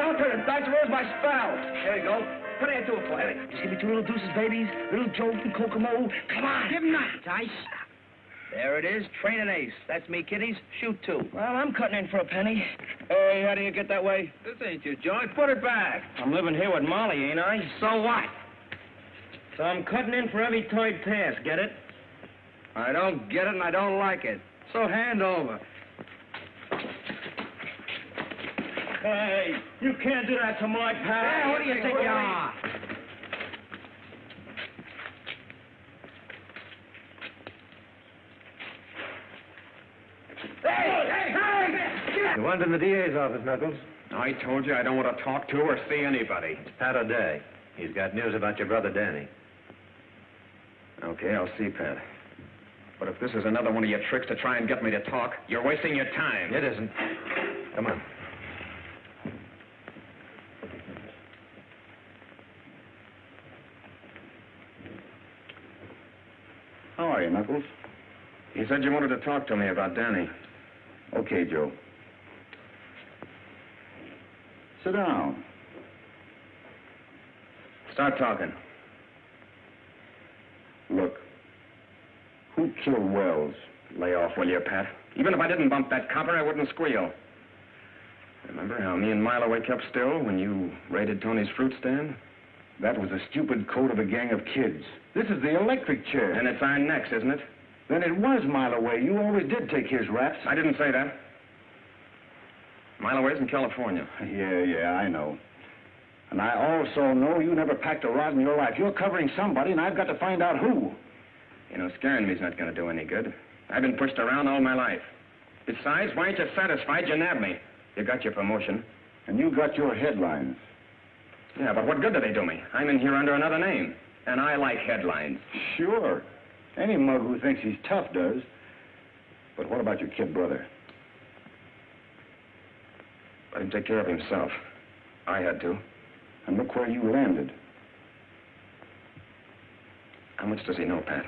counterfeiters, Doctor. Where's my spell? Here you go. What do I do it for? Just give me 2 little deuces, babies. Little Joe from Kokomo. Come on. Give him that, Dice. There it is. Train an ace. That's me, kiddies. Shoot 2. Well, I'm cutting in for a penny. Hey, how do you get that way? This ain't your joint. Put it back. I'm living here with Molly, ain't I? So what? So I'm cutting in for every toy pass, get it? I don't get it and I don't like it. So hand over. Hey, you can't do that to my pal. Hey, what do you think you are? You went in the DA's office, Knuckles. I told you I don't want to talk to or see anybody. It's Pat O'Day. He's got news about your brother, Danny. Okay, I'll see, Pat. But if this is another one of your tricks to try and get me to talk, you're wasting your time. It isn't. Come on. How are you, Knuckles? You said you wanted to talk to me about Danny. Okay, Joe. Sit down. Start talking. Look, who killed Wells? Lay off, will you, Pat? Even if I didn't bump that copper, I wouldn't squeal. Remember how me and Mileway kept still when you raided Tony's fruit stand? That was a stupid code of a gang of kids. This is the electric chair. And it's our necks, isn't it? Then it was Mileway. You always did take his raps. I didn't say that. Mileway's in California. Yeah, I know. And I also know you never packed a rod in your life. You're covering somebody, and I've got to find out who. You know, scaring me's not going to do any good. I've been pushed around all my life. Besides, why ain't you satisfied you nabbed me? You got your promotion. And you got your headlines. Yeah, but what good do they do me? I'm in here under another name. And I like headlines. Sure. Any mug who thinks he's tough does. But what about your kid brother? Let him take care of himself. I had to. And look where you landed. How much does he know, Pat?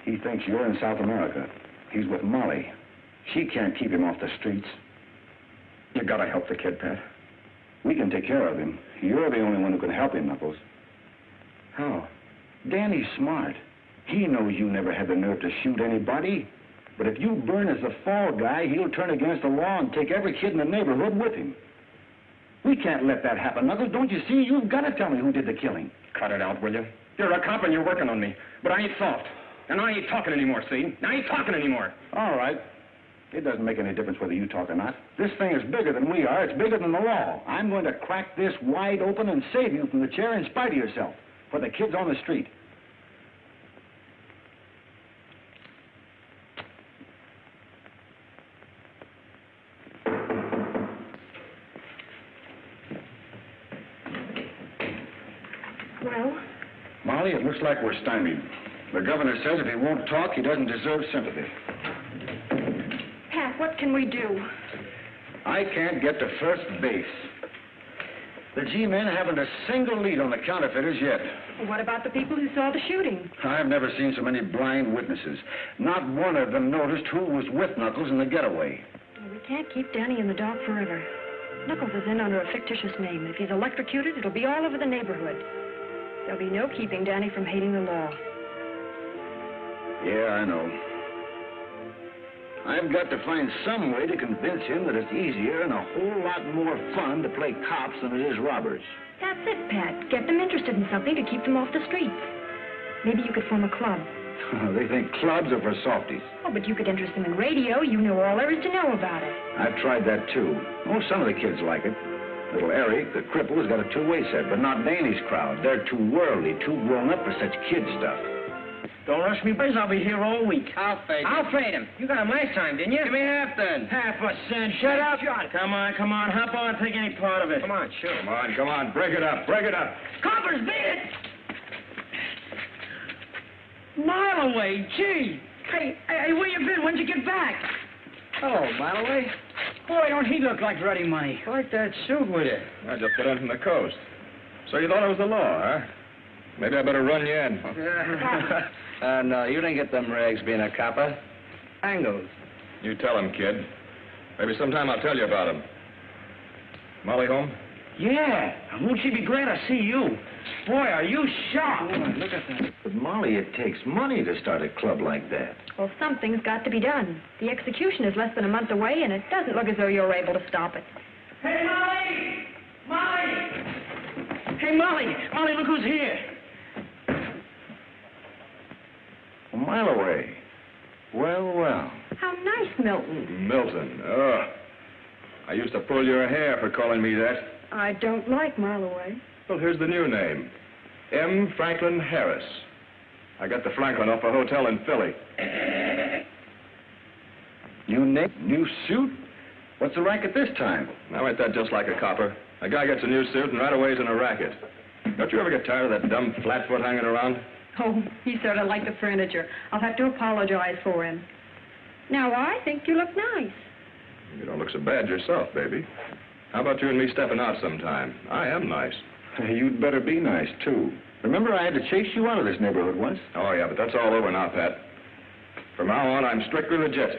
He thinks you're in South America. He's with Molly. She can't keep him off the streets. You gotta help the kid, Pat. We can take care of him. You're the only one who can help him, Knuckles. How? Danny's smart. He knows you never had the nerve to shoot anybody. But if you burn as the fall guy, he'll turn against the law and take every kid in the neighborhood with him. We can't let that happen, Knuckles. Don't you see? You've got to tell me who did the killing. Cut it out, will you? You're a cop and you're working on me. But I ain't soft. And I ain't talking anymore, see? I ain't talking anymore. All right. It doesn't make any difference whether you talk or not. This thing is bigger than we are. It's bigger than the law. I'm going to crack this wide open and save you from the chair in spite of yourself. For the kids on the street. Well? Molly, it looks like we're stymied. The governor says if he won't talk, he doesn't deserve sympathy. Pat, what can we do? I can't get to first base. The G-men haven't a single lead on the counterfeiters yet. Well, what about the people who saw the shooting? I've never seen so many blind witnesses. Not one of them noticed who was with Knuckles in the getaway. Well, we can't keep Danny in the dark forever. Knuckles is in under a fictitious name. If he's electrocuted, it'll be all over the neighborhood. There'll be no keeping Danny from hating the law. Yeah, I know. I've got to find some way to convince him that it's easier and a whole lot more fun to play cops than it is robbers. That's it, Pat. Get them interested in something to keep them off the streets. Maybe you could form a club. They think clubs are for softies. Oh, but you could interest them in radio. You know all there is to know about it. I've tried that, too. Oh, some of the kids like it. Little Eric, the cripple, has got a two-way set, but not Danny's crowd. They're too worldly, too grown up for such kid stuff. Don't rush me, boys. I'll be here all week. I'll fade I'll trade him. You got him last time, didn't you? Give me half then. Half a cent. Shut up. Come on. Hop on. Take any part of it. Come on, sure. Come on. Break it up. Coppers, beat it! Mile away, gee. Hey, where you been? When'd you get back? Hello, Mileway. Boy, don't he look like ready money. Like that suit with you. I just got in from the coast. So you thought it was the law, huh? Maybe I better run you in. No, you didn't get them rags being a copper. Angles. You tell him, kid. Maybe sometime I'll tell you about him. Molly home? Yeah. Won't she be glad to see you? Boy, are you sharp. Boy, look at that. But, Molly, it takes money to start a club like that. Well, something's got to be done. The execution is less than a month away, and it doesn't look as though you're able to stop it. Hey, Molly! Molly! Hey, Molly! Molly, look who's here. A mile away. Well, well. How nice, Milton. Milton. Oh. I used to pull your hair for calling me that. I don't like Mile Away. Well, here's the new name. M. Franklin Harris. I got the Franklin off a hotel in Philly. New suit? What's the racket this time? Now, ain't that just like a copper? A guy gets a new suit and right away he's in a racket. Don't you ever get tired of that dumb flatfoot hanging around? Oh, he's sort of like the furniture. I'll have to apologize for him. Now, I think you look nice. You don't look so bad yourself, baby. How about you and me stepping out sometime? I am nice. You'd better be nice, too. Remember I had to chase you out of this neighborhood once? Oh, yeah, but that's all over now, Pat. From now on, I'm strictly legit.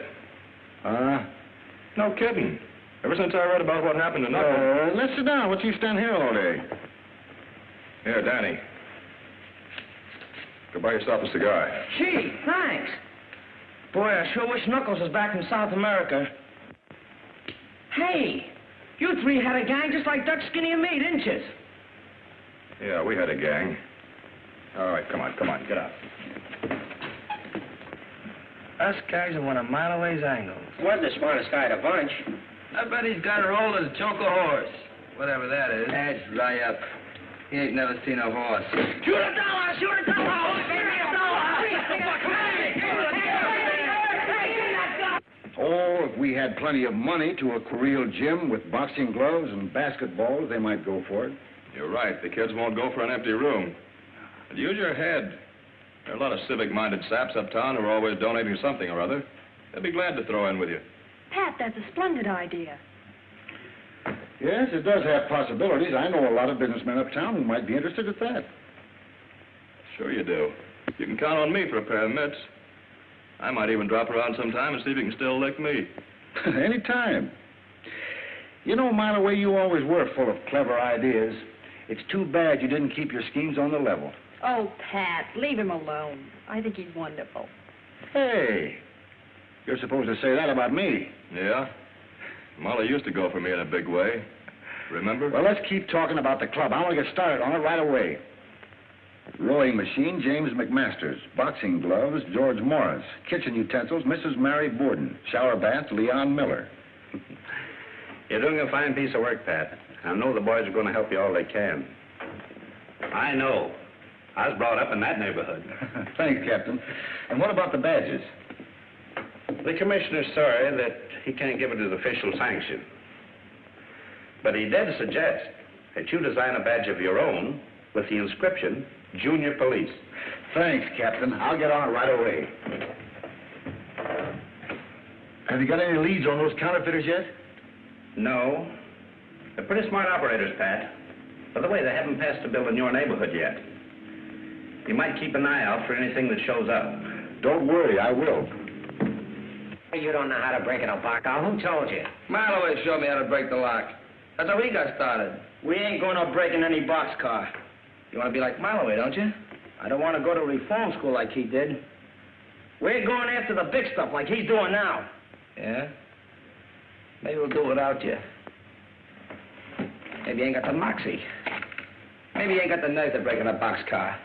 No kidding. Ever since I read about what happened to Knuckles... Let's sit down. What you stand here all day? Here, Danny. Go buy yourself a cigar. Gee, thanks. Boy, I sure wish Knuckles was back in South America. Hey, you three had a gang just like Duck, Skinny, and me, didn't you? Yeah, we had a gang. All right, come on, get out. Us guys are one of Mile Away's angles. Wasn't the smartest guy at a bunch. I bet he's got her old as a choke a horse. Whatever that is. That's right up. He ain't never seen a horse. Shoot a dollar! Shoot a dollar! Oh, if we had plenty of money to a real gym with boxing gloves and basketballs, they might go for it. You're right. The kids won't go for an empty room. But use your head. There are a lot of civic-minded saps uptown who are always donating something or other. They'll be glad to throw in with you. Pat, that's a splendid idea. Yes, it does have possibilities. I know a lot of businessmen uptown who might be interested at that. Sure you do. You can count on me for a pair of mitts. I might even drop around sometime and see if you can still lick me. Anytime. You know, Mile Away, you always were full of clever ideas. It's too bad you didn't keep your schemes on the level. Oh, Pat, leave him alone. I think he's wonderful. Hey, you're supposed to say that about me. Yeah? Molly used to go for me in a big way. Remember? Well, let's keep talking about the club. I want to get started on it right away. Rowing machine, James McMasters. Boxing gloves, George Morris. Kitchen utensils, Mrs. Mary Borden. Shower baths, Leon Miller. You're doing a fine piece of work, Pat. I know the boys are going to help you all they can. I know. I was brought up in that neighborhood. Thanks, Captain. And what about the badges? The commissioner's sorry that he can't give it his official sanction. But he did suggest that you design a badge of your own with the inscription, Junior Police. Thanks, Captain. I'll get on it right away. Have you got any leads on those counterfeiters yet? No. They're pretty smart operators, Pat. By the way, they haven't passed a bill in your neighborhood yet. You might keep an eye out for anything that shows up. Don't worry, I will. You don't know how to break in a lock-out. Who told you? Mile Away showed me how to break the lock. That's how he got started. We ain't going to break in any boxcar. You want to be like Mile Away, don't you? I don't want to go to reform school like he did. We're going after the big stuff like he's doing now. Yeah? Maybe we'll do it without you. Maybe you ain't got the moxie. Maybe you ain't got the nerve to break in a boxcar.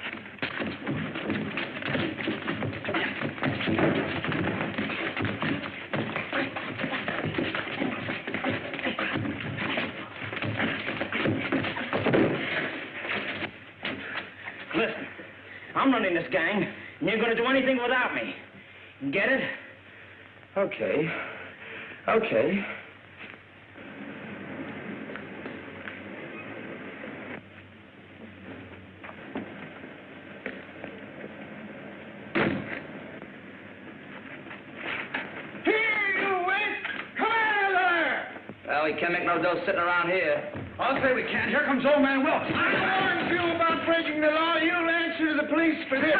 Listen, I'm running this gang, and you're going to do anything without me. Get it? Okay. Okay. Well, we can't make no dough sitting around here. I'll say we can't. Here comes old man Wilkes. I warned you about breaking the law. You'll answer to the police for this.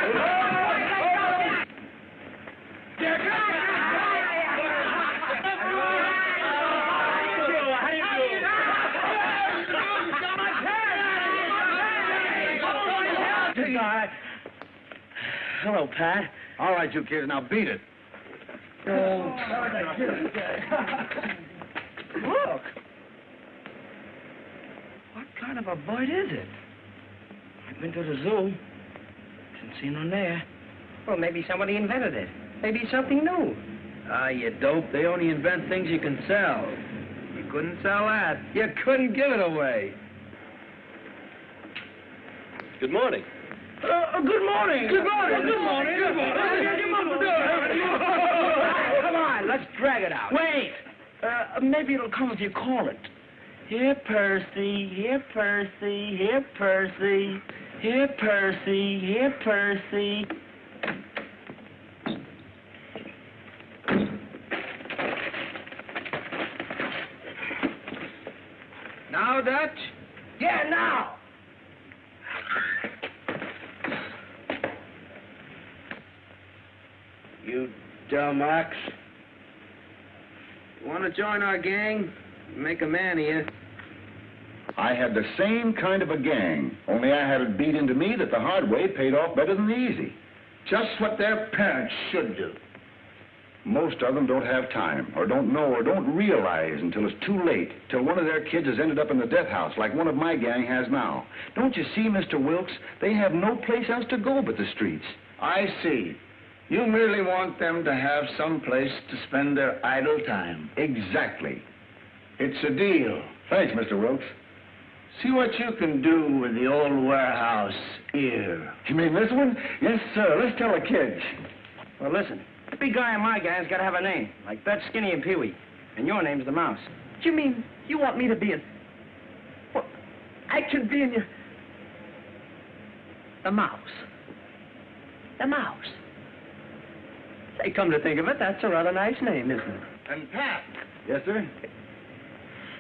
hello, Pat. All right, you kids, now beat it. Oh. Look. What kind of a bird is it? I've been to the zoo. Didn't see none there. Well, maybe somebody invented it. Maybe it's something new. Ah, you dope. They only invent things you can sell. You couldn't sell that. You couldn't give it away. Good morning. Good morning. Good morning. Good morning. Good morning. Come on, let's drag it out. Wait. Maybe it'll come if you call it. Here, Percy. Here, Percy. Here, Percy. Here, Percy. Here, Percy. Now, Dutch? Yeah, now. You dumb ox. Want to join our gang? Make a man of you. I had the same kind of a gang, only I had it beat into me that the hard way paid off better than the easy. Just what their parents should do. Most of them don't have time, or don't know, or don't realize until it's too late, till one of their kids has ended up in the death house like one of my gang has now. Don't you see, Mr. Wilkes? They have no place else to go but the streets. I see. You merely want them to have some place to spend their idle time. Exactly. It's a deal. Thanks, Mr. Wilkes. See what you can do with the old warehouse here. You mean this one? Yes, sir. Let's tell the kids. Well, listen. The big guy in my gang's got to have a name, like Bet, Skinny, and Pee-wee. And your name's the Mouse. You mean you want me to be in... Well, I can be in your... The Mouse. The Mouse. Say, come to think of it, that's a rather nice name, isn't it? And Pat. Yes, sir?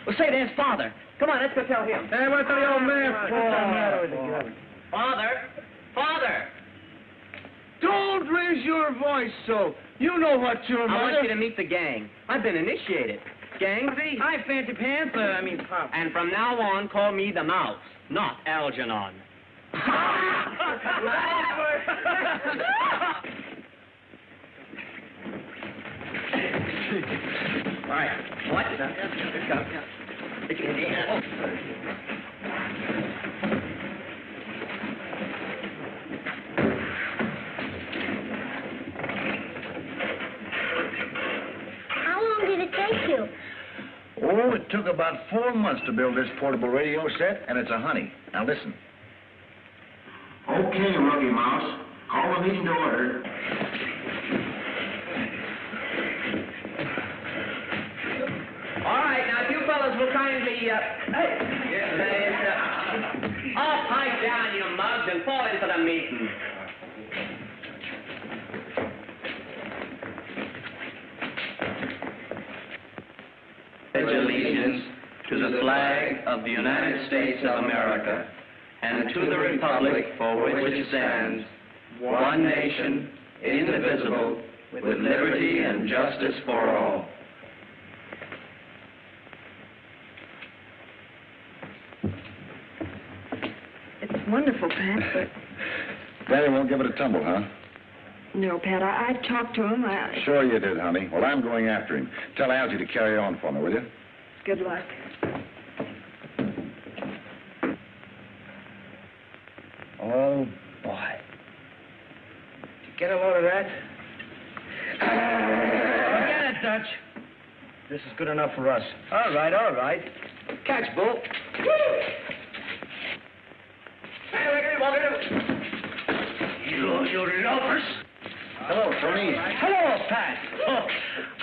Well, say, there's Father. Come on, let's go tell him. Hey, what's the old man What's the matter with you? Father? Father! Don't raise your voice so. You know what your I mother... want you to meet the gang. I've been initiated. Gangsy? Hi, Fancy Pants. Pop. And from now on, call me the Mouse, not Algernon. Right. What? How long did it take you? Oh, it took about 4 months to build this portable radio set, and it's a honey. Now listen. Okay, Rookie Mouse. Call the meeting to order. All right, now, if you fellas will kindly, all pipe down, you mugs, and fall into the meeting. Pledge allegiance to the flag of the United States of America and to the republic for which it stands, one nation, indivisible, with liberty and justice for all. It's wonderful, Pat, but... Daddy won't give it a tumble, huh? No, Pat, I talked to him. Sure you did, honey. Well, I'm going after him. Tell Algie to carry on for me, will you? Good luck. Oh, boy. Did you get a load of that? Forget it, Dutch. This is good enough for us. All right, all right. Catch, Bull. You loafers. Hello, Tony. Hello, Pat. Oh,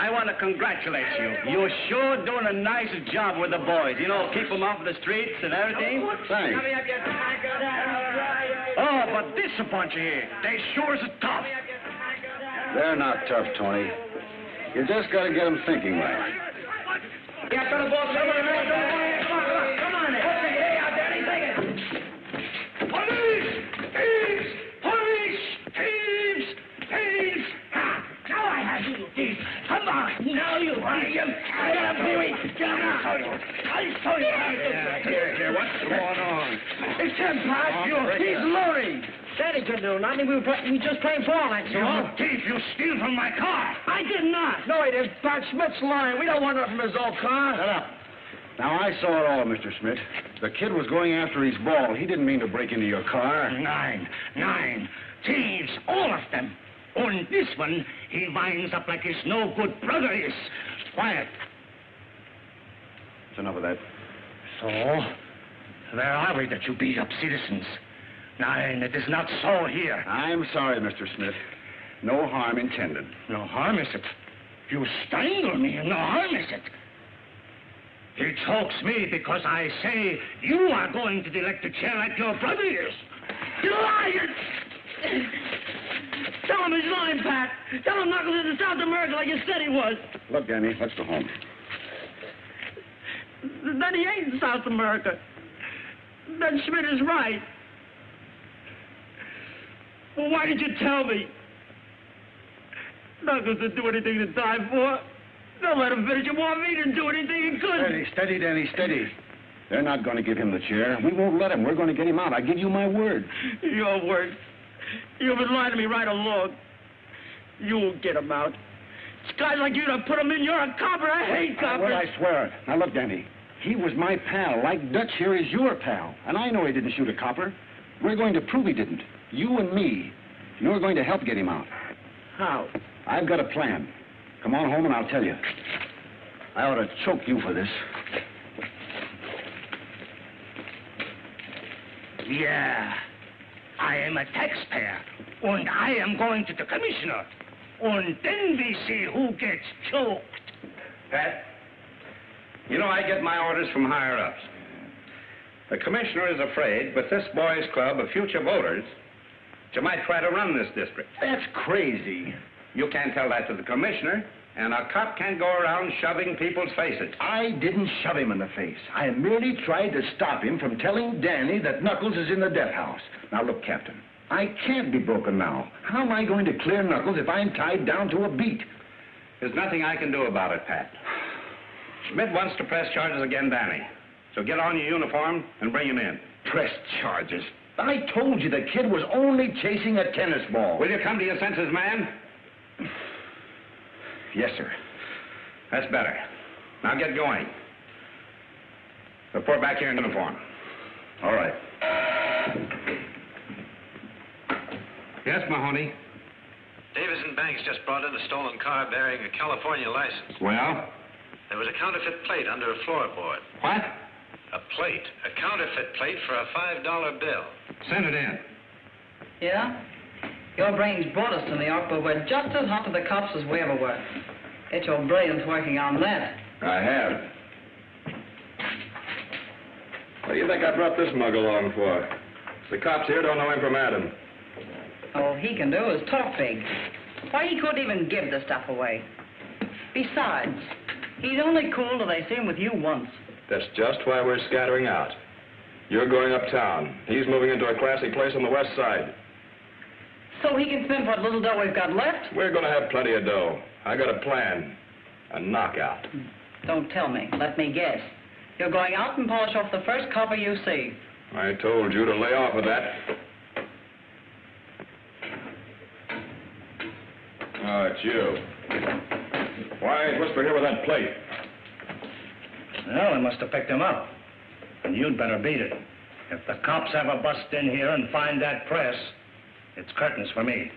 I want to congratulate you. You're sure doing a nice job with the boys. You know, keep them off the streets and everything. Thanks. Oh, but this a bunch of here. They sure is tough. They're not tough, Tony. You just got to get them thinking right. Yeah, come on, come on. Hey, out there, anything. Police! Thieves! Police! Thieves! Thieves! Ha! Now I have you, thieves. Come on. Now you want him. Get up, Pee-wee. Get up. I'll show you how to do it. Here, what's going on? It's him, Pat. He's Lurie. Danny couldn't do nothing. We were just playing ball, that's all. You thief, you steal from my car. I did not. No, he didn't. Pat Schmidt's lying. We don't want nothing from his old car. Shut up. Now, I saw it all, Mr. Schmidt. The kid was going after his ball. He didn't mean to break into your car. Nine. Thieves, all of them. On this one, he winds up like his no-good brother is. Quiet. That's enough of that. So, where are we that you beat up citizens? Nine, it is not so here. I'm sorry, Mr. Smith. No harm intended. No harm, is it? You strangle me, no harm, is it? He chokes me because I say you are going to the electric chair like your brother is. You liar! Tell him he's lying, Pat. Tell him Knuckles is in South America like you said he was. Look, Danny, let's go home. Then he ain't in South America. Then Schmidt is right. Well, why did you tell me? Knuckles didn't do anything to die for. Don't let him finish. You want me to do anything he could. Steady, Danny, steady. They're not going to give him the chair. We won't let him. We're going to get him out. I give you my word. Your word. You've been lying to me right along. You'll get him out. It's guys like you that put him in. You're a copper. I hate coppers. Well, I swear it. Now, look, Danny. He was my pal, like Dutch here is your pal. And I know he didn't shoot a copper. We're going to prove he didn't. You and me. You're going to help get him out. How? I've got a plan. Come on home and I'll tell you. I ought to choke you for this. Yeah. I am a taxpayer. And I am going to the commissioner. And then we see who gets choked. Pat, you know I get my orders from higher-ups. The commissioner is afraid, with this boys' club of future voters, that you might try to run this district. That's crazy. You can't tell that to the commissioner, and a cop can't go around shoving people's faces. I didn't shove him in the face. I merely tried to stop him from telling Danny that Knuckles is in the death house. Now, look, Captain, I can't be broken now. How am I going to clear Knuckles if I'm tied down to a beat? There's nothing I can do about it, Pat. Schmidt wants to press charges against Danny. So get on your uniform and bring him in. Press charges? I told you the kid was only chasing a tennis ball. Will you come to your senses, man? Yes, sir. That's better. Now get going. Report back here in uniform. All right. Yes, Mahoney. Davis and Banks just brought in a stolen car bearing a California license. Well? There was a counterfeit plate under a floorboard. What? A plate. A counterfeit plate for a $5 bill. Send it in. Yeah? Your brains brought us to New York, but we're just as hot to the cops as we ever were. It's your brilliance working on that. I have. What do you think I brought this mug along for? The cops here don't know him from Adam. All he can do is talk big. Why, he couldn't even give the stuff away. Besides, he's only cool till they see him with you once. That's just why we're scattering out. You're going uptown. He's moving into a classy place on the west side. So he can spend what little dough we've got left? We're going to have plenty of dough. I got a plan. A knockout. Don't tell me. Let me guess. You're going out and polish off the first copper you see. I told you to lay off of that. Oh, it's you. Why ain't Whisper here with that plate? Well, they must have picked him up. And you'd better beat it. If the cops ever bust in here and find that press, it's curtains for me.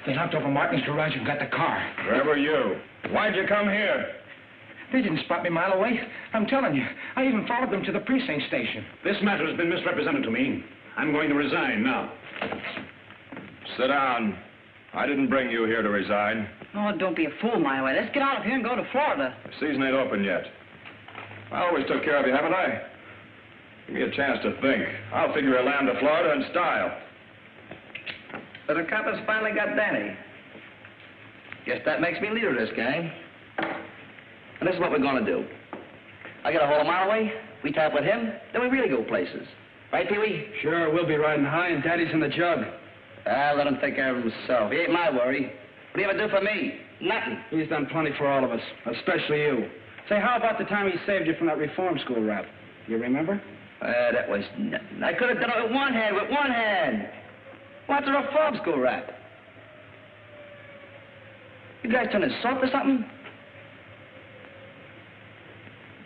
They knocked over Martin's garage and got the car. Where were you? Why'd you come here? They didn't spot me a mile away. I'm telling you, I even followed them to the precinct station. This matter has been misrepresented to me. I'm going to resign now. Sit down. I didn't bring you here to resign. Oh, don't be a fool, my way. Let's get out of here and go to Florida. The season ain't open yet. I always took care of you, haven't I? Give me a chance to think. I'll figure a land to Florida in style. So the coppers finally got Danny. Guess that makes me leader of this gang. And this is what we're going to do. I get a hold of Marway, we tap with him, then we really go places. Right, Pee-wee? Sure, we'll be riding high and Daddy's in the jug. Let him take care of himself. He ain't my worry. What do you ever do for me? Nothing. He's done plenty for all of us, especially you. Say, how about the time he saved you from that reform school rap? You remember? That was nothing. I could have done it with one hand. What's a reform school rap? You guys turning soft or something?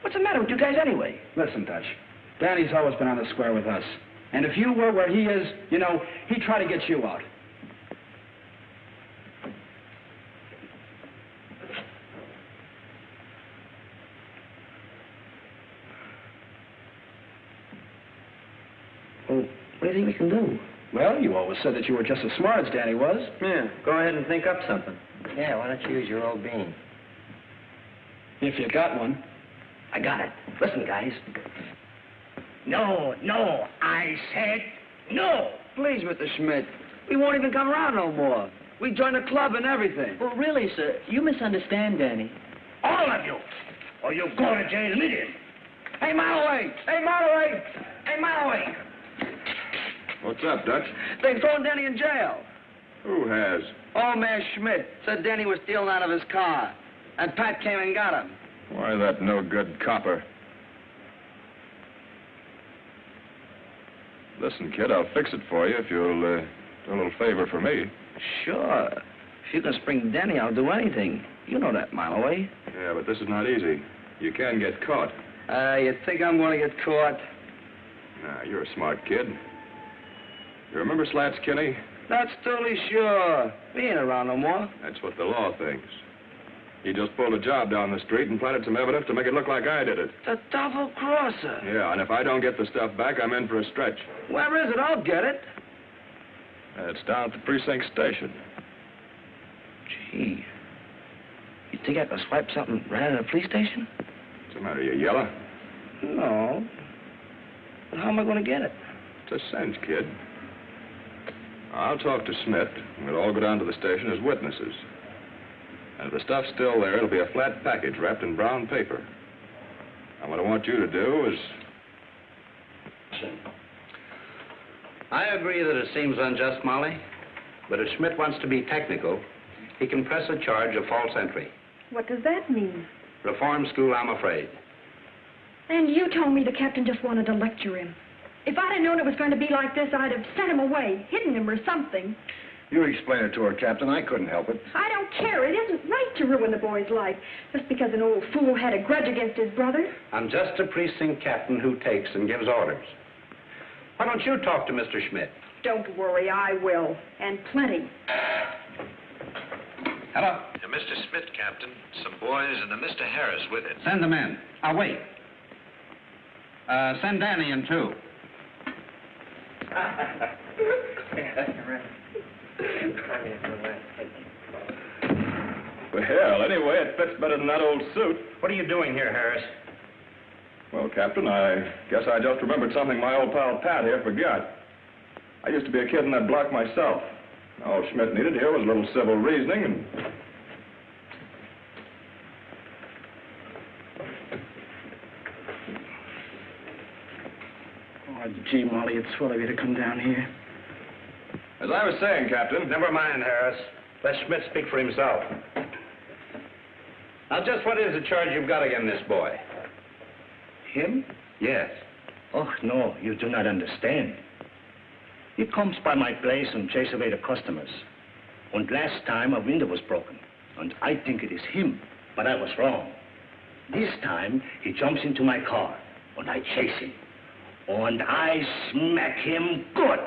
What's the matter with you guys anyway? Listen, Dutch. Danny's always been on the square with us. And if you were where he is, you know, he'd try to get you out. Well, what do you think we can do? Well, you always said that you were just as smart as Danny was. Yeah, go ahead and think up something. Yeah, why don't you use your old bean? If you got one. I got it. Listen, guys. No, I said no. Please, Mr. Schmidt. We won't even come around no more. We joined the club and everything. Well, really, sir, you misunderstand Danny. All of you, or you'll go to jail immediately. Hey, Malloway! Hey, Malloway! Hey, Malloway! What's up, Dutch? They've thrown Danny in jail. Who has? Old man Schmidt said Danny was stealing out of his car. And Pat came and got him. Why, that no-good copper. Listen, kid, I'll fix it for you if you'll do a little favor for me. Sure. If you can spring Danny, I'll do anything. You know that, Malloway. Yeah, but this is not easy. You can get caught. You think I'm going to get caught? Nah, you're a smart kid. You remember Slats Kinney? That's totally sure. He ain't around no more. That's what the law thinks. He just pulled a job down the street and planted some evidence to make it look like I did it. The double-crosser. Yeah, and if I don't get the stuff back, I'm in for a stretch. Where is it? I'll get it. It's down at the precinct station. Gee. You think I could swipe something right out of the police station? What's the matter, you yellow? No. But how am I going to get it? It's a cinch, kid. I'll talk to Smith, and we'll all go down to the station as witnesses. And if the stuff's still there, it'll be a flat package wrapped in brown paper. And what I want you to do is... I agree that it seems unjust, Molly. But if Schmidt wants to be technical, he can press a charge of false entry. What does that mean? Reform school, I'm afraid. And you told me the captain just wanted to lecture him. If I'd have known it was going to be like this, I'd have sent him away, hidden him or something. You explain it to her, Captain. I couldn't help it. I don't care. It isn't right to ruin the boy's life just because an old fool had a grudge against his brother. I'm just a precinct captain who takes and gives orders. Why don't you talk to Mr. Schmidt? Don't worry, I will. And plenty. Hello. Mr. Smith, Captain. Some boys and a Mr. Harris with it. Send them in. I'll wait. Send Danny in, too. Well, anyway, it fits better than that old suit. What are you doing here, Harris? Well, Captain, I guess I just remembered something my old pal Pat here forgot. I used to be a kid in that block myself. All Schmidt needed here was a little civil reasoning and... Oh, gee, Molly, it's swell of you to come down here. As I was saying, Captain... Never mind, Harris. Let Schmidt speak for himself. Now, just what is the charge you've got against this boy? Him? Yes. Oh, no, you do not understand. He comes by my place and chase away the customers. And last time a window was broken. And I think it is him, but I was wrong. This time he jumps into my car and I chase him. And I smack him good.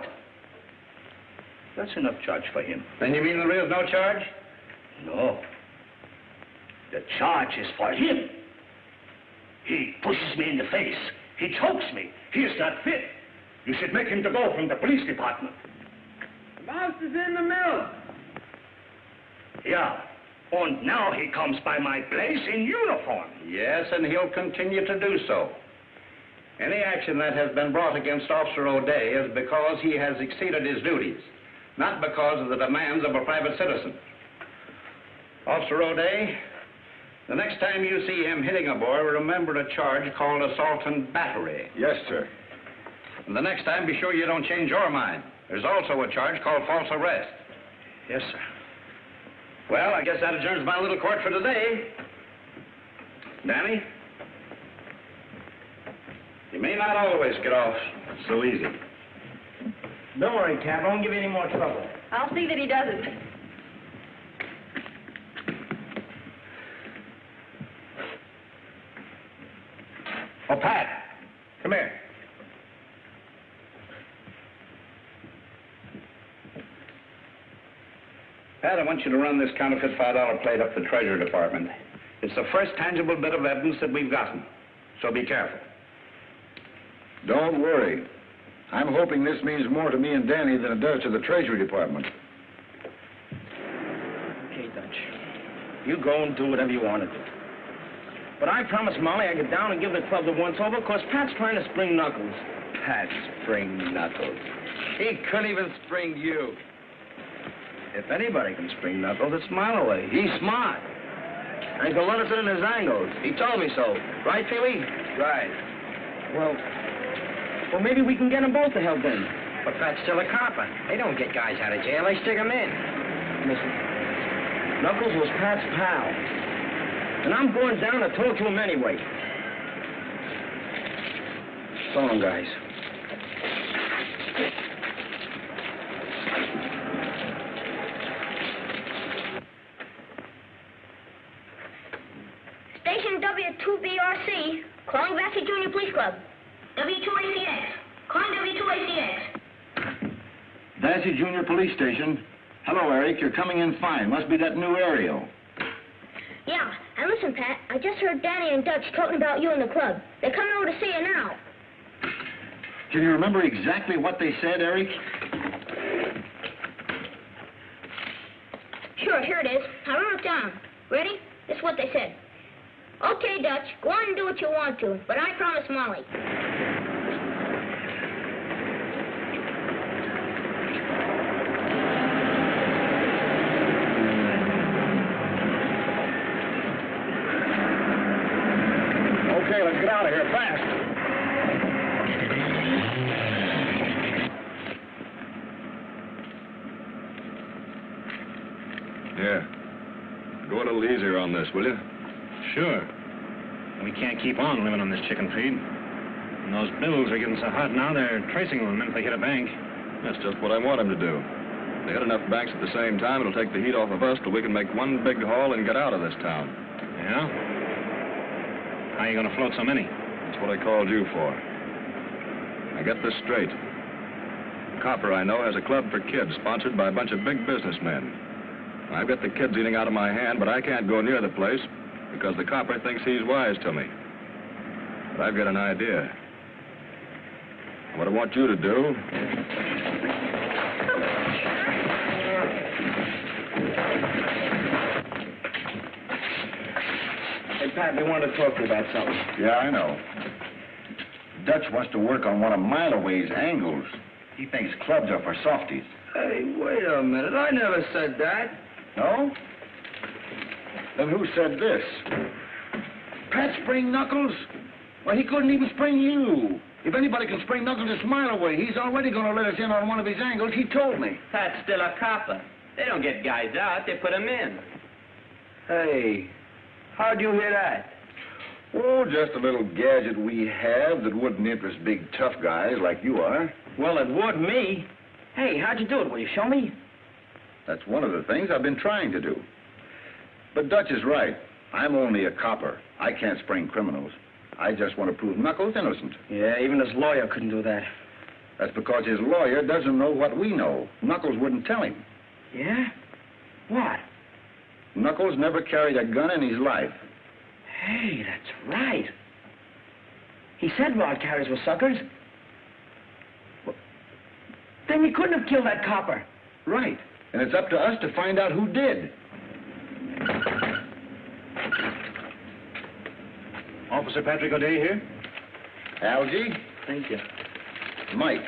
That's enough charge for him. Then you mean there is no charge? No. The charge is for him. He pushes me in the face. He chokes me. He is not fit. You should make him to go from the police department. The mouse is in the mill. Yeah. And now he comes by my place in uniform. Yes, and he'll continue to do so. Any action that has been brought against Officer O'Day is because he has exceeded his duties, not because of the demands of a private citizen. Officer O'Day, the next time you see him hitting a boy, remember a charge called assault and battery. Yes, sir. And the next time, be sure you don't change your mind. There's also a charge called false arrest. Yes, sir. Well, I guess that adjourns my little court for today. Danny? You may not always get off so easy. Don't worry, Cap. I won't give you any more trouble. I'll see that he doesn't. Oh, Pat, come here. Pat, I want you to run this counterfeit $5 plate up the Treasury Department. It's the first tangible bit of evidence that we've gotten, so be careful. Don't worry. I'm hoping this means more to me and Danny than it does to the Treasury Department. Okay, Dutch. You go and do whatever you want to do. But I promised Molly I'd get down and give the club the once-over because Pat's trying to spring Knuckles. Pat spring Knuckles. He couldn't even spring you. If anybody can spring Knuckles, it's Mileway. He's smart. And can let us in his angles. He told me so. Right, Pee-wee? Right. Well, maybe we can get them both to help in. But Pat's still a copper. They don't get guys out of jail. They stick them in. Listen, Knuckles was Pat's pal. And I'm going down to talk to him anyway. So long, guys. Station W2BRC, calling Vassar Junior Police Club. W2ACX, calling W2ACX. Dancy Junior Police Station. Hello, Eric. You're coming in fine. Must be that new aerial. Yeah, and listen, Pat, I just heard Danny and Dutch talking about you in the club. They're coming over to see you now. Can you remember exactly what they said, Eric? Sure, here it is. I wrote it down. Ready? This is what they said. Okay, Dutch, go on and do what you want to, but I promise Molly. Okay, let's get out of here fast. Yeah. Go a little easier on this, will you? Sure. We can't keep on living on this chicken feed. And those bills are getting so hot now, they're tracing them the minute they hit a bank. That's just what I want them to do. They hit enough banks at the same time, it'll take the heat off of us till we can make one big haul and get out of this town. Yeah? How are you going to float so many? That's what I called you for. Now get this straight. The copper I know has a club for kids sponsored by a bunch of big businessmen. I've got the kids eating out of my hand, but I can't go near the place because the copper thinks he's wise to me. But I've got an idea. What I want you to do... Hey, Pat, we wanted to talk to you about something. Yeah, I know. Dutch wants to work on one of Mileway's angles. He thinks clubs are for softies. Hey, wait a minute. I never said that. No? Then who said this? Pat spring Knuckles? Well, he couldn't even spring you. If anybody can spring Knuckles, it's Mileway. He's already going to let us in on one of his angles. He told me. Pat's still a copper. They don't get guys out, they put them in. Hey, how'd you hear that? Oh, just a little gadget we have that wouldn't interest big tough guys like you are. Well, it would me. Hey, how'd you do it? Will you show me? That's one of the things I've been trying to do. But Dutch is right. I'm only a copper. I can't spring criminals. I just want to prove Knuckles innocent. Yeah, even his lawyer couldn't do that. That's because his lawyer doesn't know what we know. Knuckles wouldn't tell him. Yeah? What? Knuckles never carried a gun in his life. Hey, that's right. He said rod carriers were suckers. Well, then he couldn't have killed that copper. Right. And it's up to us to find out who did. Officer Patrick O'Day here. Algie? Thank you. Mike.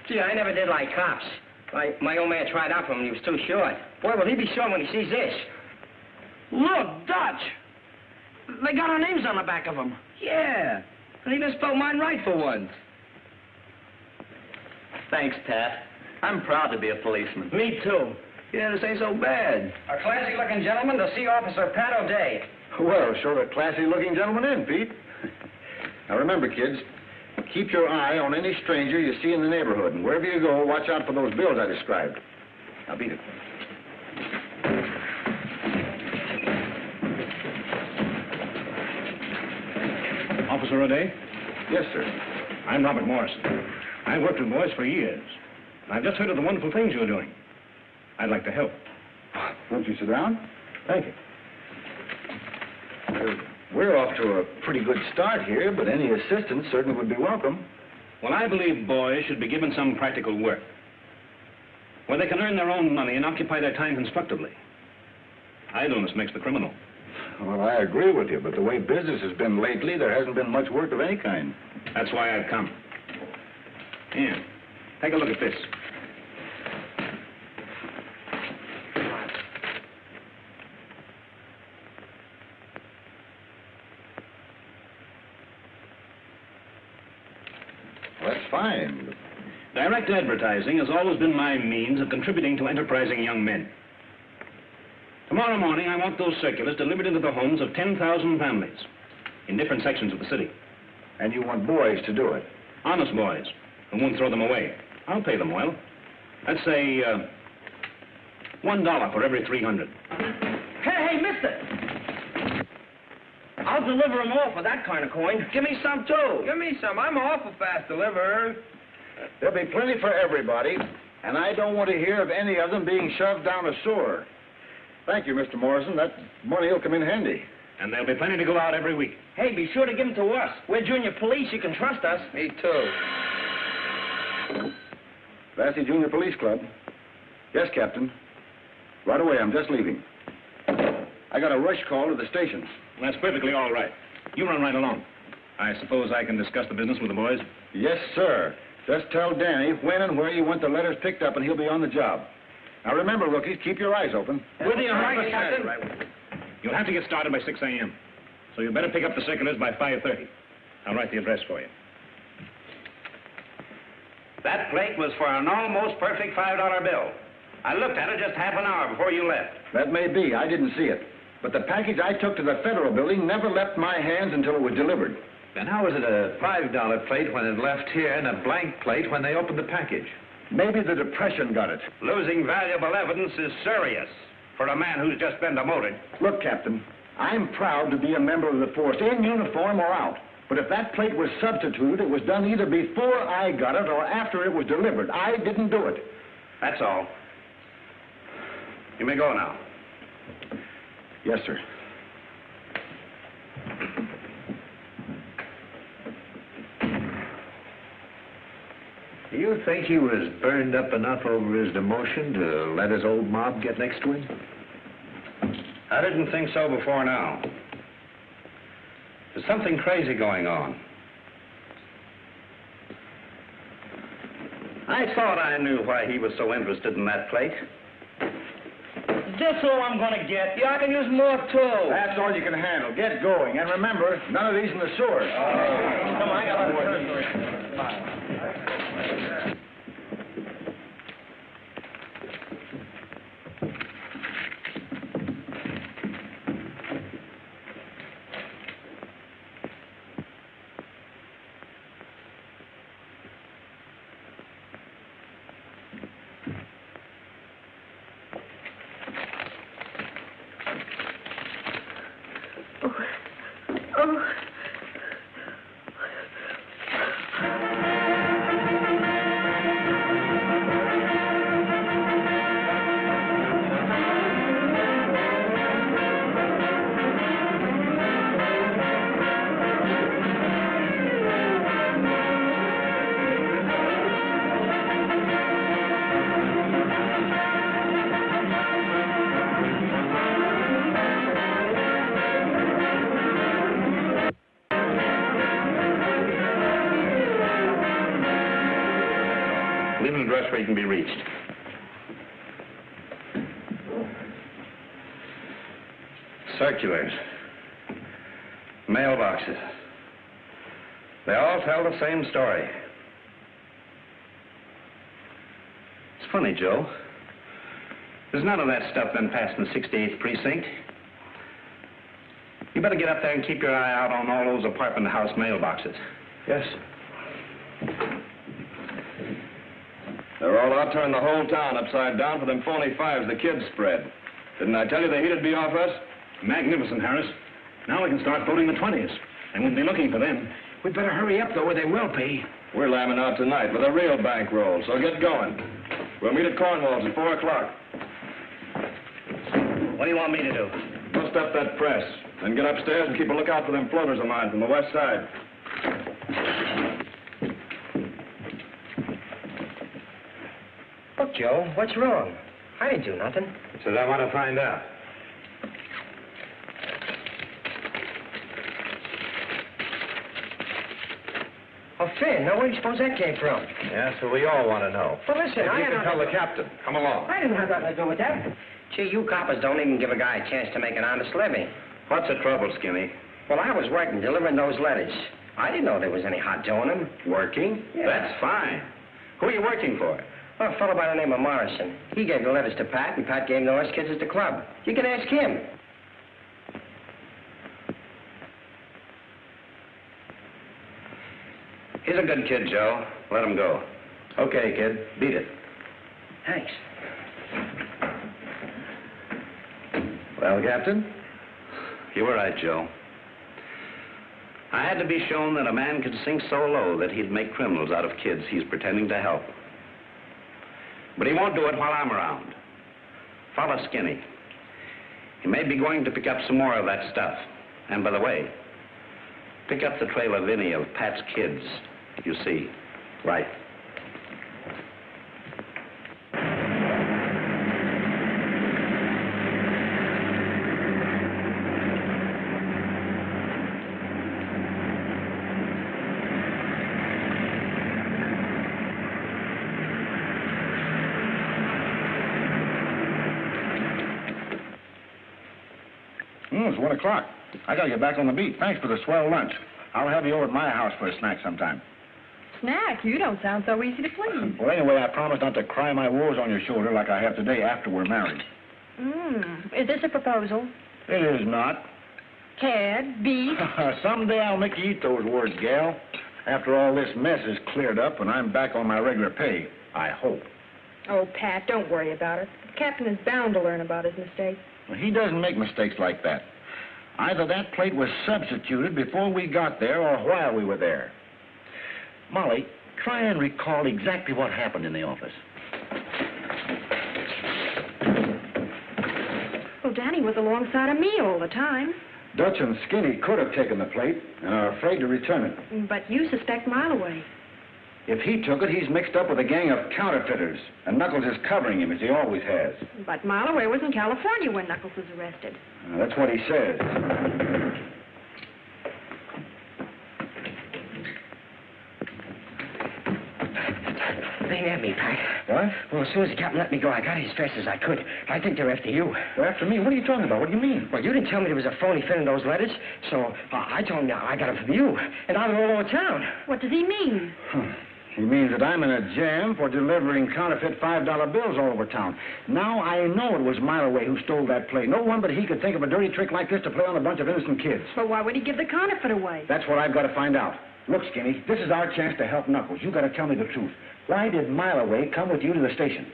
Gee, I never did like cops. My old man tried out for him and he was too short. Boy, will he be short when he sees this. Look, Dutch. They got our names on the back of them. Yeah, and he even spelled mine right for once. Thanks, Pat. I'm proud to be a policeman. Me too. Yeah, this ain't so bad. A classy-looking gentleman to see Officer Pat O'Day. Well, show the classy-looking gentleman in, Pete. Now remember, kids, keep your eye on any stranger you see in the neighborhood. And wherever you go, watch out for those bills I described. Now beat it. Officer O'Day? Yes, sir. I'm Robert Morrison. I've worked with boys for years. I've just heard of the wonderful things you're doing. I'd like to help. Won't you sit down? Thank you. We're off to a pretty good start here, but any assistance certainly would be welcome. Well, I believe boys should be given some practical work, where they can earn their own money and occupy their time constructively. Idleness makes the criminal. Well, I agree with you, but the way business has been lately, there hasn't been much work of any kind. That's why I've come. Here, take a look at this. Well, that's fine. Direct advertising has always been my means of contributing to enterprising young men. Tomorrow morning, I want those circulars delivered into the homes of 10,000 families in different sections of the city. And you want boys to do it? Honest boys who won't throw them away. I'll pay them well. Let's say $1 for every 300. Hey, mister! I'll deliver them all for that kind of coin. Give me some, too. Give me some. I'm an awful fast deliverer. There'll be plenty for everybody, and I don't want to hear of any of them being shoved down a sewer. Thank you, Mr. Morrison. That money will come in handy. And there'll be plenty to go out every week. Hey, be sure to give them to us. We're junior police. You can trust us. Me too. Vassy Junior Police Club. Yes, Captain. Right away, I'm just leaving. I got a rush call to the station. That's perfectly all right. You run right along. I suppose I can discuss the business with the boys? Yes, sir. Just tell Danny when and where you want the letters picked up, and he'll be on the job. Now, remember, rookies, keep your eyes open. With you, right, Captain. You'll have to get started by 6 a.m., so you better pick up the circulars by 5:30. I'll write the address for you. That plate was for an almost perfect $5 bill. I looked at it just half an hour before you left. That may be. I didn't see it. But the package I took to the Federal Building never left my hands until it was delivered. Then how is it a $5 plate when it left here and a blank plate when they opened the package? Maybe the Depression got it. Losing valuable evidence is serious for a man who's just been demoted. Look, Captain, I'm proud to be a member of the force, in uniform or out. But if that plate was substituted, it was done either before I got it or after it was delivered. I didn't do it. That's all. You may go now. Yes, sir. Do you think he was burned up enough over his demotion to let his old mob get next to him? I didn't think so before now. There's something crazy going on. I thought I knew why he was so interested in that plate. This all I'm gonna get. Yeah, I can use more, too. That's all you can handle. Get going. And remember, none of these in the sewer. Come on, I got one. Leave an address where you can be reached. Circulars. Mailboxes. They all tell the same story. It's funny, Joe. There's none of that stuff been passed in the 68th precinct. You You better get up there and keep your eye out on all those apartment house mailboxes. Yes. They're all out turning the whole town upside down for them phony fives the kids spread. Didn't I tell you the heat'd be off us? Magnificent, Harris. Now we can start voting the 20s. They won't be looking for them. We'd better hurry up, though, or they will pay. We're lambing out tonight with a real bankroll, so get going. We'll meet at Cornwall's at 4 o'clock. What do you want me to do? Bust up that press, then get upstairs and keep a lookout for them floaters of mine from the west side. Look, Joe, what's wrong? I didn't do nothing. So I want to find out. Oh, Finn, now where do you suppose that came from? Yeah, so we all want to know. Well, listen, If you can tell the captain. Come along. I didn't have nothing to do with that. Gee, you coppers don't even give a guy a chance to make an honest living. What's the trouble, Skinny? Well, I was working, delivering those letters. I didn't know there was any hot dough in them. Working? Yeah. That's fine. Who are you working for? Well, a fellow by the name of Morrison. He gave the letters to Pat, and Pat gave them to us kids at the club. You can ask him. He's a good kid, Joe. Let him go. Okay, kid. Beat it. Thanks. Well, Captain? You were right, Joe. I had to be shown that a man could sink so low that he'd make criminals out of kids he's pretending to help. But he won't do it while I'm around. Follow Skinny. He may be going to pick up some more of that stuff. And by the way, pick up the trail of any of Pat's kids, you see. Right. It's 1 o'clock. I gotta get back on the beat. Thanks for the swell lunch. I'll have you over at my house for a snack sometime. Snack? You don't sound so easy to please. Well, anyway, I promise not to cry my woes on your shoulder like I have today after we're married. Is this a proposal? It is not. Cad, beef? Someday I'll make you eat those words, gal. After all this mess is cleared up and I'm back on my regular pay, I hope. Oh, Pat, don't worry about it. The captain is bound to learn about his mistake. Well, he doesn't make mistakes like that. Either that plate was substituted before we got there or while we were there. Molly, try and recall exactly what happened in the office. Well, Danny was alongside of me all the time. Dutch and Skinny could have taken the plate and are afraid to return it. But you suspect Mileway. If he took it, he's mixed up with a gang of counterfeiters, and Knuckles is covering him, as he always has. But Mileway was in California when Knuckles was arrested. That's what he says. They ain't at me, Pat. What? Well, as soon as the captain let me go, I got as fast as I could. I think they're after you. They're after me? What are you talking about? What do you mean? Well, you didn't tell me there was a phony Finn in those letters, so I told him I got them from you, and now they're all over town. What does he mean? He means that I'm in a jam for delivering counterfeit $5 bills all over town. Now I know it was Mileway who stole that plate. No one but he could think of a dirty trick like this to play on a bunch of innocent kids. But why would he give the counterfeit away? That's what I've got to find out. Look, Skinny, this is our chance to help Knuckles. You got to tell me the truth. Why did Mileway come with you to the station?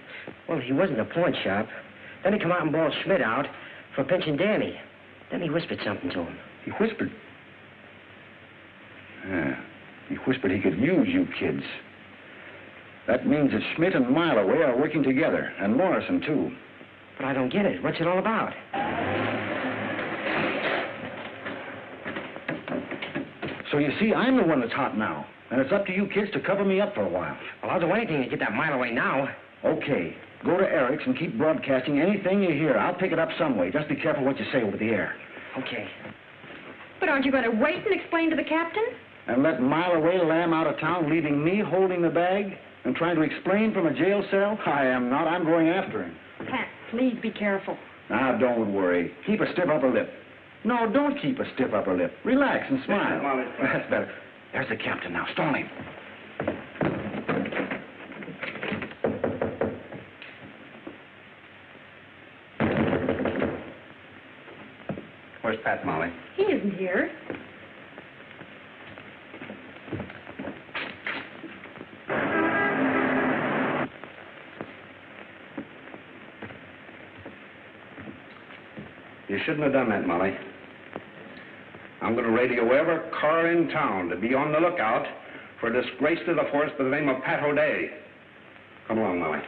Well, he was in the pawn shop. Then he come out and bawled Schmidt out for pinching Danny. Then he whispered something to him. He whispered? Yeah. He whispered he could use you kids. That means that Schmidt and Mileway are working together, and Morrison, too. But I don't get it. What's it all about? So you see, I'm the one that's hot now, and it's up to you kids to cover me up for a while. Well, I'll do anything to get that Mileway now. Okay. Go to Eric's and keep broadcasting anything you hear. I'll pick it up some way. Just be careful what you say over the air. Okay. But aren't you going to wait and explain to the captain? And let Mileway lamb out of town, leaving me holding the bag and trying to explain from a jail cell? I am not. I'm going after him. Pat, please be careful. Now, don't worry. Keep a stiff upper lip. No, don't keep a stiff upper lip. Relax and smile. That's better. There's the captain now. Stall him. Pat, Molly. He isn't here. You shouldn't have done that, Molly. I'm going to radio every car in town to be on the lookout for a disgrace to the force by the name of Pat O'Day. Come along, Molly.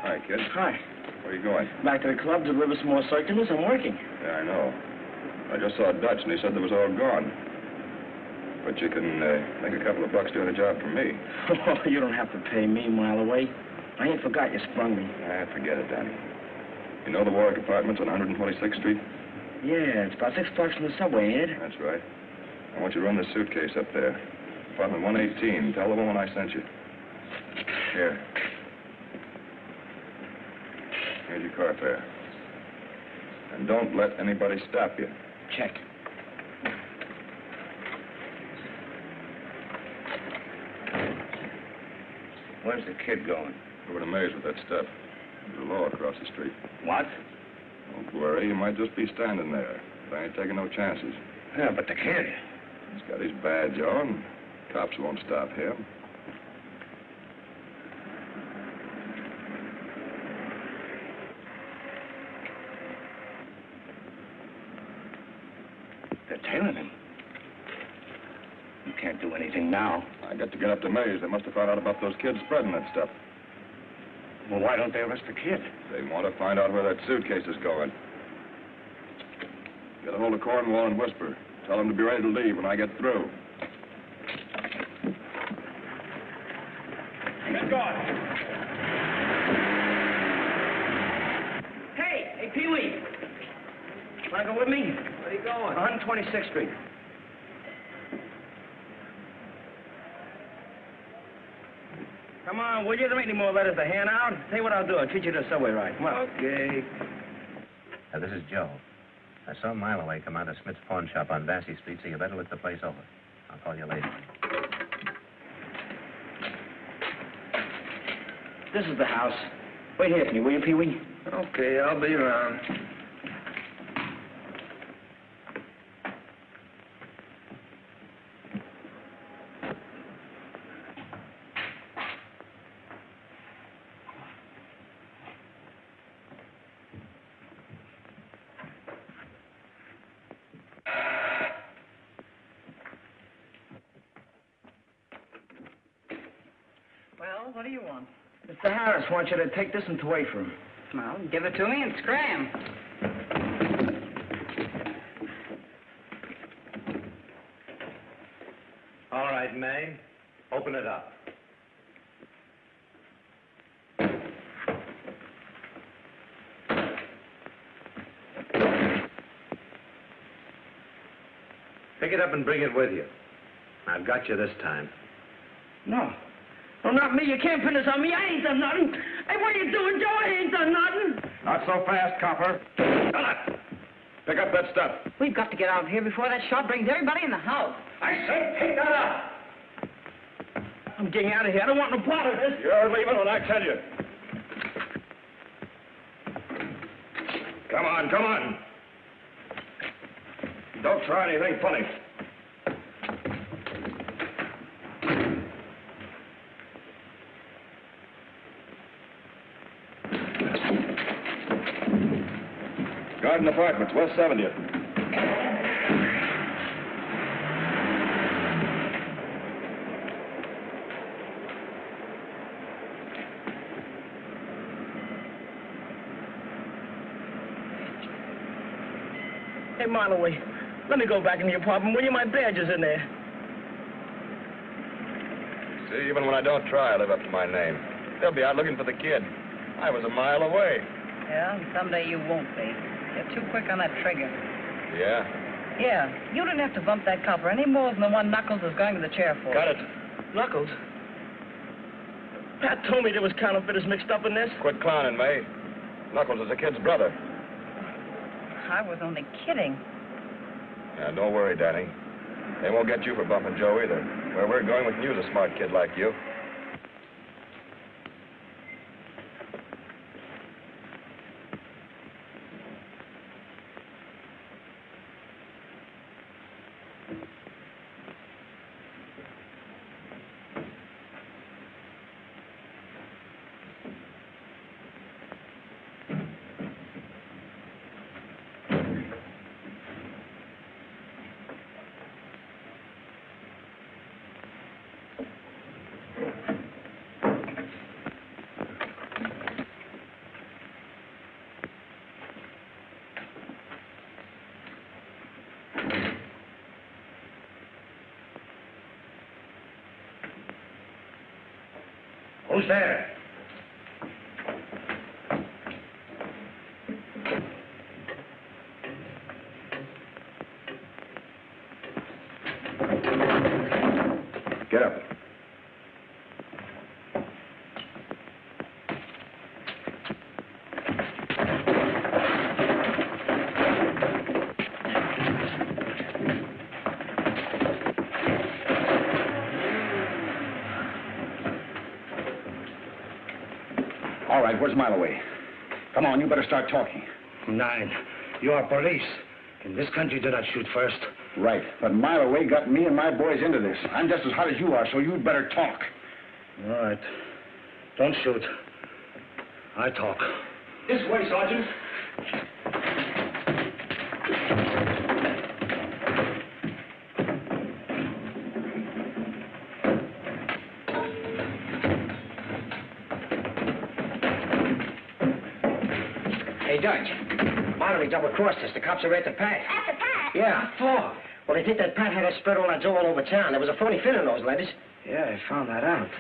Hi, kid. Hi. Where are you going? Back to the club to deliver some more circulars. I'm working. Yeah, I know. I just saw Dutch, and he said there was all gone. But you can make a couple of bucks doing a job for me. Oh, you don't have to pay me a mile away. I ain't forgot you sprung me. Forget it, Danny. You know the Warwick Apartments on 126th Street? Yeah, it's about 6 blocks from the subway, ain't it? That's right. I want you to run this suitcase up there. Apartment 118. Tell the woman I sent you. Here. Here's your car fare. And don't let anybody stop you. Check. Where's the kid going? Over to Mays with that stuff. There's a law across the street. What? Don't worry, he might just be standing there. But I ain't taking no chances. Yeah, but the kid. He's got his badge on. Cops won't stop him. They're tailing him. You can't do anything now. I got to get up to Mays. They must have found out about those kids spreading that stuff. Well, why don't they arrest the kid? They want to find out where that suitcase is going. Get a hold of Cornwall and whisper. Tell them to be ready to leave when I get through. Get going. Hey, Pee-wee. Want to go with me? Where are you going? 126th Street. Come on, will you? There ain't any more letters to hand out. Tell you what I'll do. I'll treat you to a subway ride. Come on. Okay. This is Joe. I saw a mile away come out of Smith's pawn shop on Vassy Street, so you better look the place over. I'll call you later. This is the house. Wait here for me, will you, Pee-wee? Okay, I'll be around. Well, what do you want? Mr. Harris wants you to take this and away from him. Well, give it to me and scram. All right, May. Open it up. Pick it up and bring it with you. I've got you this time. No. No, not me. You can't pin this on me. I ain't done nothing. Hey, what are you doing, Joe? I ain't done nothing. Not so fast, copper. Pick up that stuff. We've got to get out of here before that shot brings everybody in the house. I said pick that up. I'm getting out of here. I don't want no part of this. You're leaving when I tell you. Come on, come on. Don't try anything funny. Garden Apartments, West 70th. Hey, Marloway, let me go back in the apartment. Will you? My badge is in there. See, even when I don't try, I live up to my name. They'll be out looking for the kid. I was a mile away. Yeah, and someday you won't be. You're too quick on that trigger. Yeah? Yeah, you didn't have to bump that copper any more than the one Knuckles is going to the chair for. Got it. Knuckles? Pat told me there was counterfeiters mixed up in this. Quit clowning, May. Knuckles is the kid's brother. I was only kidding. Yeah, don't worry, Danny. They won't get you for bumping Joe either. Where we're going, we can use a smart kid like you. Who's there? Get up. All right, where's Mileway? Come on, you better start talking. 9. You are police. In this country, do not shoot first. Right, but Mileway got me and my boys into this. I'm just as hot as you are, so you'd better talk. All right. Don't shoot. I talk. This way, Sergeant. Hey, Dutch. Mallory double-crossed us. The cops are after Pat. After Pat? Yeah. Oh. Well, they think that Pat had us spread all that dough all over town. There was a phony fin in those letters. Yeah, I found that out.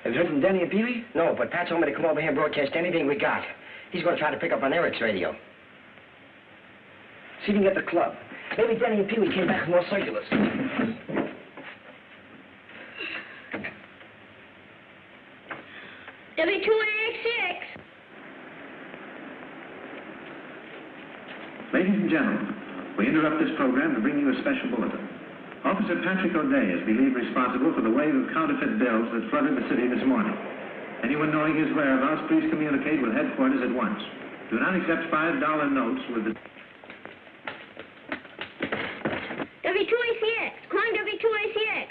Have you heard from Danny and Pee-wee? No, but Pat told me to come over here and broadcast anything we got. He's going to try to pick up on Eric's radio. See if you can get the club. Maybe Danny and Pee-wee came back with more circulars. W2AX6. Ladies and gentlemen, we interrupt this program to bring you a special bulletin. Officer Patrick O'Day is believed responsible for the wave of counterfeit bills that flooded the city this morning. Anyone knowing his whereabouts, please communicate with headquarters at once. Do not accept $5 notes with the... W2ACX. Calling W2ACX.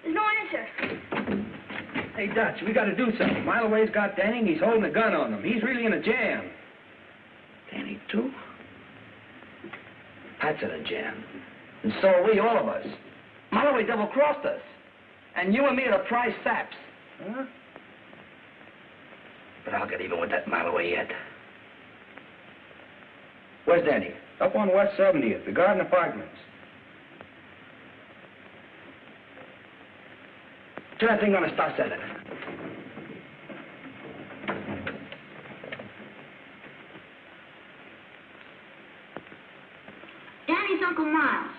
There's no answer. Hey, Dutch, we got to do something. Mileway's got Danny and he's holding a gun on him. He's really in a jam. Danny, too? Pat's in a jam. And so are we, all of us. Mileway double-crossed us. And you and me are the prize saps. Huh? But I'll get even with that Mileway yet. Where's Danny? Up on West 70th, the Garden Apartments. Turn that thing on and start setting. Danny's Uncle Miles.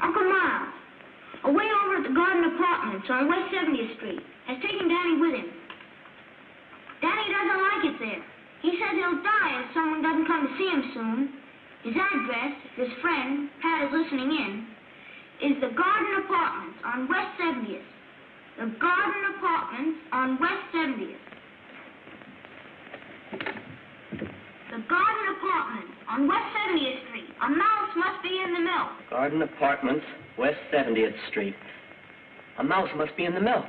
Uncle Miles. Away over at the Garden Apartments on West 70th Street. Has taken Danny with him. Danny doesn't like it there. He says he'll die if someone doesn't come to see him soon. His address, if his friend, Pat, is listening in, is the Garden Apartments on West 70th. The Garden Apartments on West 70th. The Garden Apartments on West 70th Street. A mouse must be in the milk. Garden Apartments, West 70th Street. A mouse must be in the milk.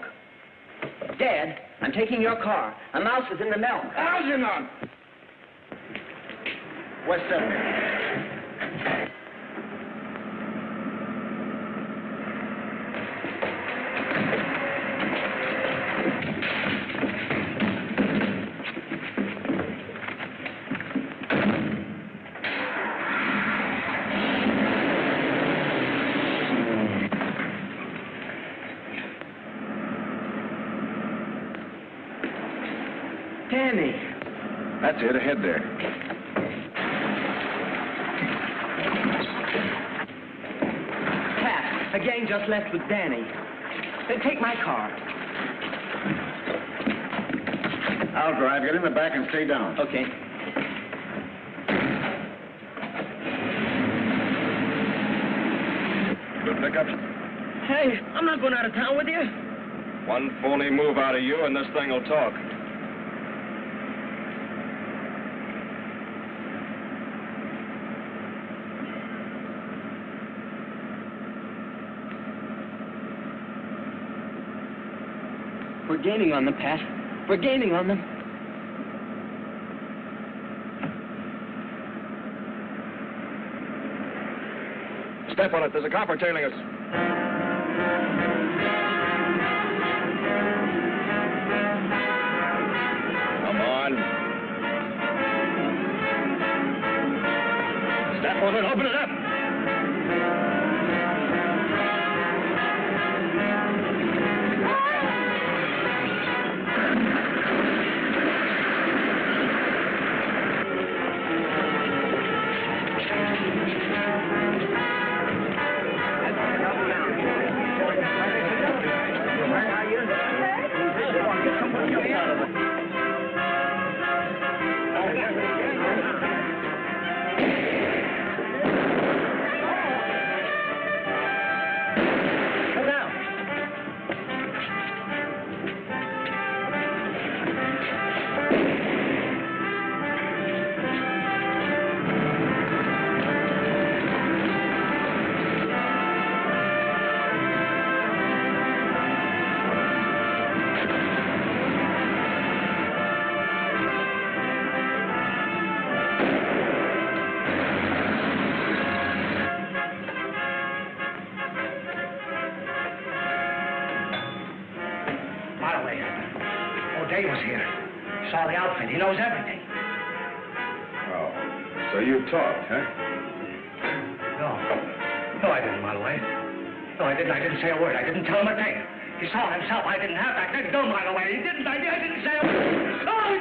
Dad, I'm taking your car. A mouse is in the milk. Algernon! West 70th. Danny. That's it, ahead there. The gang just left with Danny. Then take my car. I'll drive. Get in the back and stay down. Okay. Good pickup. Hey, I'm not going out of town with you. One phony move out of you, and this thing will talk. We're gaining on them, Pat. We're gaining on them. Step on it. There's a copper tailing us. Come on. Step on it. Open it up. O'Day was here. He saw the outfit. He knows everything. Oh, so you talked, huh? No, I didn't, Marloway. No, I didn't say a word. I didn't tell him a thing. He saw it himself. I didn't have that thing. No, Marloway. He didn't. I didn't say a word. Oh!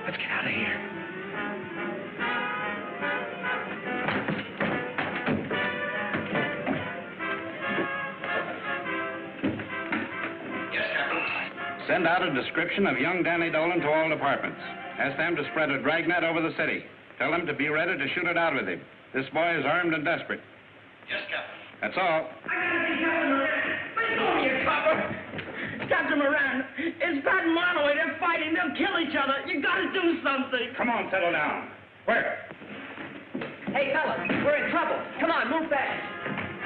Let's get out of here. Send out a description of young Danny Dolan to all departments. Ask them to spread a dragnet over the city. Tell them to be ready to shoot it out with him. This boy is armed and desperate. Yes, Captain. That's all. Let go of your copper. Captain Moran, it's Pat and Marloway. They're fighting. They'll kill each other. You gotta do something. Come on, settle down. Where? Hey, fellas, we're in trouble. Come on, move fast.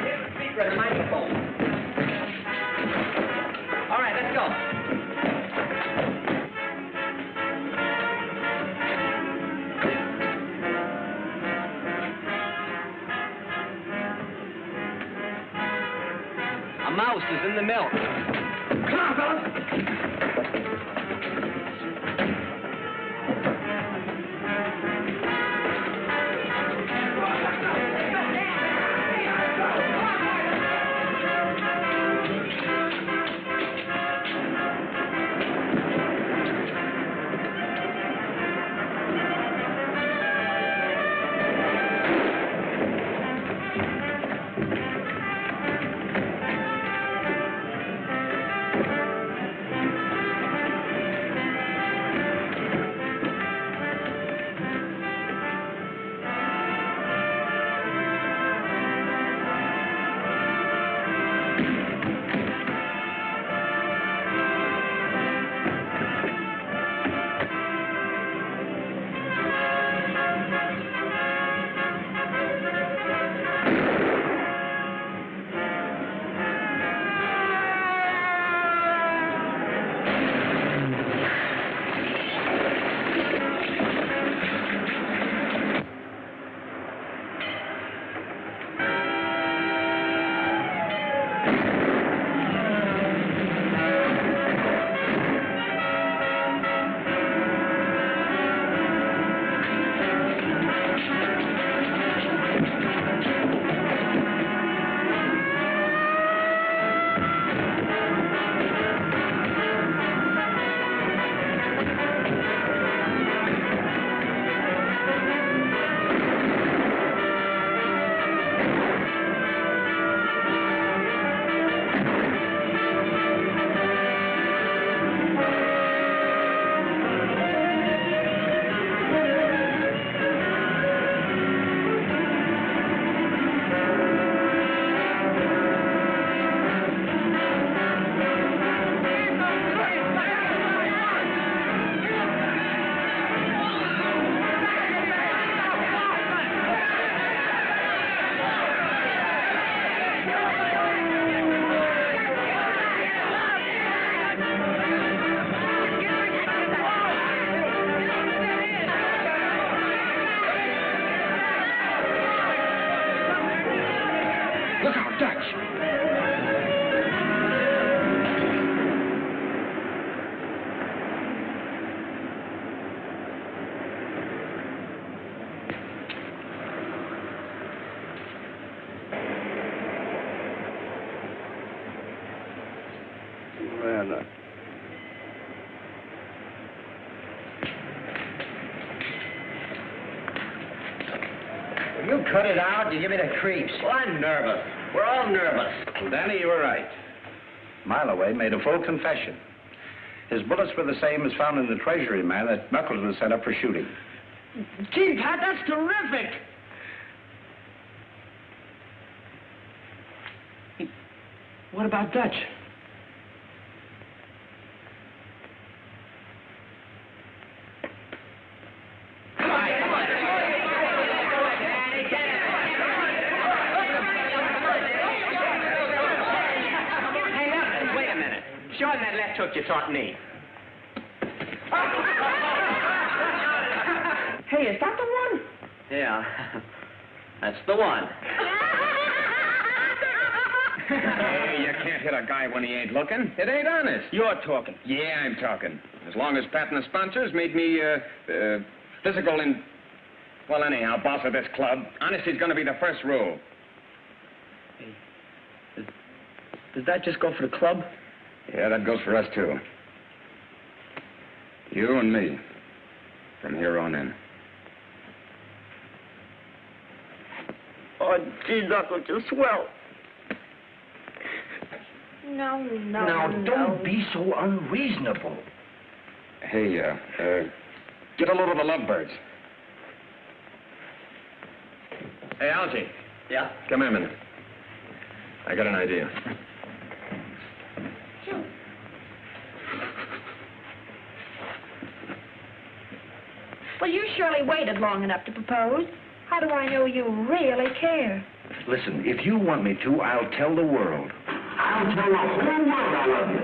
Here's the speaker and the microphone. All right, let's go. A mouse is in the milk. Come on, fellas. Man, You cut it out, you give me the creeps. Well, I'm nervous. We're all nervous. Well, Danny, you were right. Miloway made a full confession. His bullets were the same as found in the treasury man that Knuckles was sent up for shooting. Gee, Pat, that's terrific. What about Dutch? Show him that left hook you taught me. Hey, is that the one? Yeah, that's the one. Hey, you can't hit a guy when he ain't looking. It ain't honest. You're talking. Yeah, I'm talking. As long as Pat and the sponsors made me, physical in... Well, anyhow, boss of this club, honesty's gonna be the first rule. Hey, does that just go for the club? Yeah, that goes for us, too. You and me. From here on in. Oh, gee, Knuckles, you're swell. No. Now, don't be so unreasonable. Hey, get a load of the lovebirds. Hey, Algie. Yeah? Come here a minute. I got an idea. Well, you surely waited long enough to propose. How do I know you really care? Listen, if you want me to, I'll tell the world. I'll tell the whole world I love you.